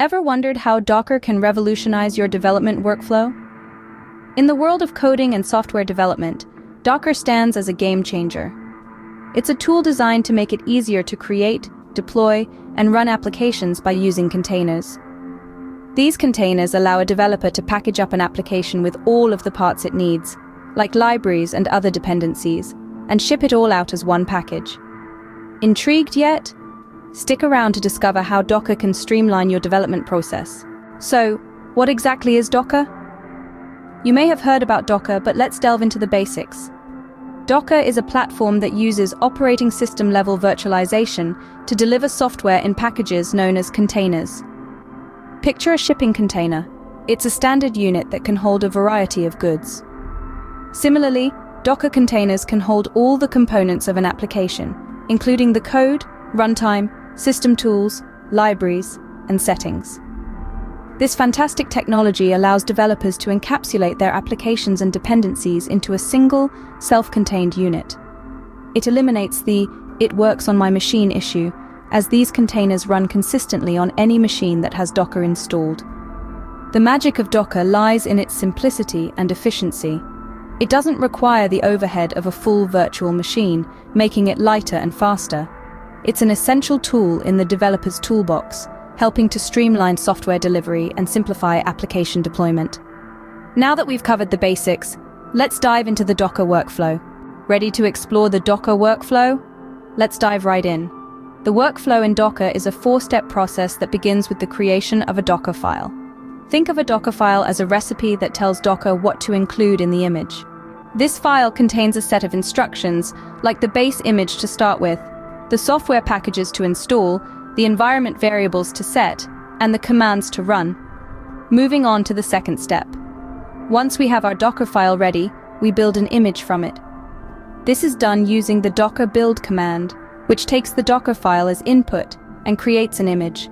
Ever wondered how Docker can revolutionize your development workflow? In the world of coding and software development, Docker stands as a game changer. It's a tool designed to make it easier to create, deploy, and run applications by using containers. These containers allow a developer to package up an application with all of the parts it needs, like libraries and other dependencies, and ship it all out as one package. Intrigued yet? Stick around to discover how Docker can streamline your development process. So, what exactly is Docker? You may have heard about Docker, but let's delve into the basics. Docker is a platform that uses operating system-level virtualization to deliver software in packages known as containers. Picture a shipping container. It's a standard unit that can hold a variety of goods. Similarly, Docker containers can hold all the components of an application, including the code, runtime, system tools, libraries, and settings. This fantastic technology allows developers to encapsulate their applications and dependencies into a single, self-contained unit. It eliminates the "it works on my machine" issue, as these containers run consistently on any machine that has Docker installed. The magic of Docker lies in its simplicity and efficiency. It doesn't require the overhead of a full virtual machine, making it lighter and faster. It's an essential tool in the developer's toolbox, helping to streamline software delivery and simplify application deployment. Now that we've covered the basics, let's dive into the Docker workflow. Ready to explore the Docker workflow? Let's dive right in. The workflow in Docker is a four-step process that begins with the creation of a Dockerfile. Think of a Dockerfile as a recipe that tells Docker what to include in the image. This file contains a set of instructions, like the base image to start with, the software packages to install, the environment variables to set, and the commands to run. Moving on to the second step. Once we have our Docker file ready, we build an image from it. This is done using the docker build command, which takes the Docker file as input and creates an image.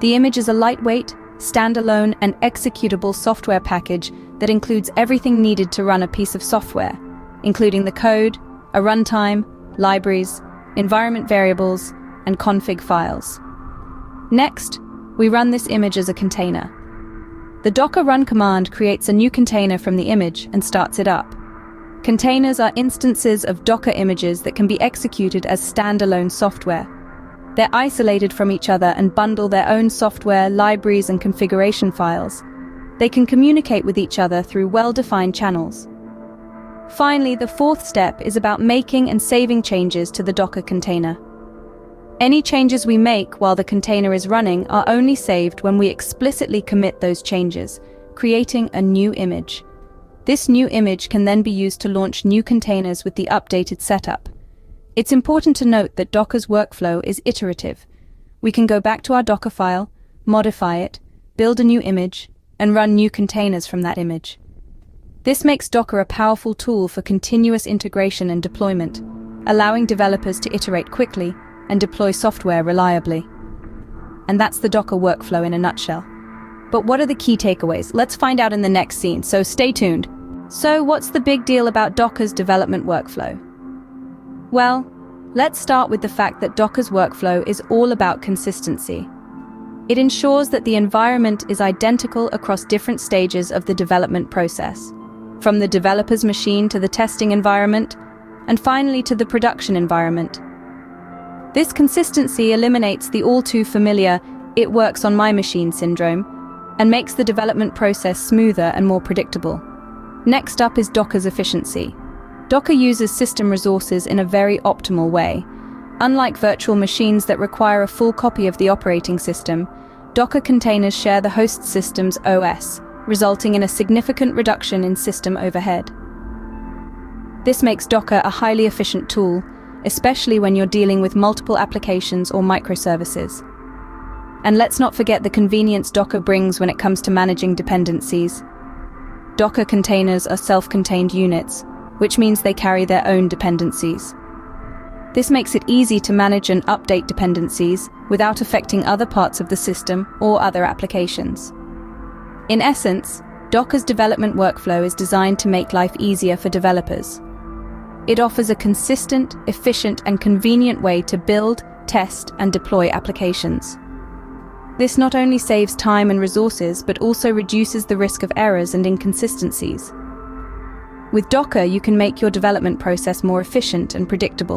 The image is a lightweight, standalone, and executable software package that includes everything needed to run a piece of software, including the code, a runtime, libraries, environment variables, and config files. Next, we run this image as a container. The docker run command creates a new container from the image and starts it up. Containers are instances of Docker images that can be executed as standalone software. They're isolated from each other and bundle their own software, libraries, and configuration files. They can communicate with each other through well-defined channels. Finally, the fourth step is about making and saving changes to the Docker container. Any changes we make while the container is running are only saved when we explicitly commit those changes, creating a new image. This new image can then be used to launch new containers with the updated setup. It's important to note that Docker's workflow is iterative. We can go back to our Docker file, modify it, build a new image, and run new containers from that image. This makes Docker a powerful tool for continuous integration and deployment, allowing developers to iterate quickly and deploy software reliably. And that's the Docker workflow in a nutshell. But what are the key takeaways? Let's find out in the next scene, so stay tuned. So what's the big deal about Docker's development workflow? Well, let's start with the fact that Docker's workflow is all about consistency. It ensures that the environment is identical across different stages of the development process, from the developer's machine to the testing environment, and finally to the production environment. This consistency eliminates the all-too-familiar "it works on my machine" syndrome and makes the development process smoother and more predictable. Next up is Docker's efficiency. Docker uses system resources in a very optimal way. Unlike virtual machines that require a full copy of the operating system, Docker containers share the host system's OS, resulting in a significant reduction in system overhead. This makes Docker a highly efficient tool, especially when you're dealing with multiple applications or microservices. And let's not forget the convenience Docker brings when it comes to managing dependencies. Docker containers are self-contained units, which means they carry their own dependencies. This makes it easy to manage and update dependencies without affecting other parts of the system or other applications. In essence, Docker's development workflow is designed to make life easier for developers. It offers a consistent, efficient, and convenient way to build, test, and deploy applications. This not only saves time and resources, but also reduces the risk of errors and inconsistencies. With Docker, you can make your development process more efficient and predictable,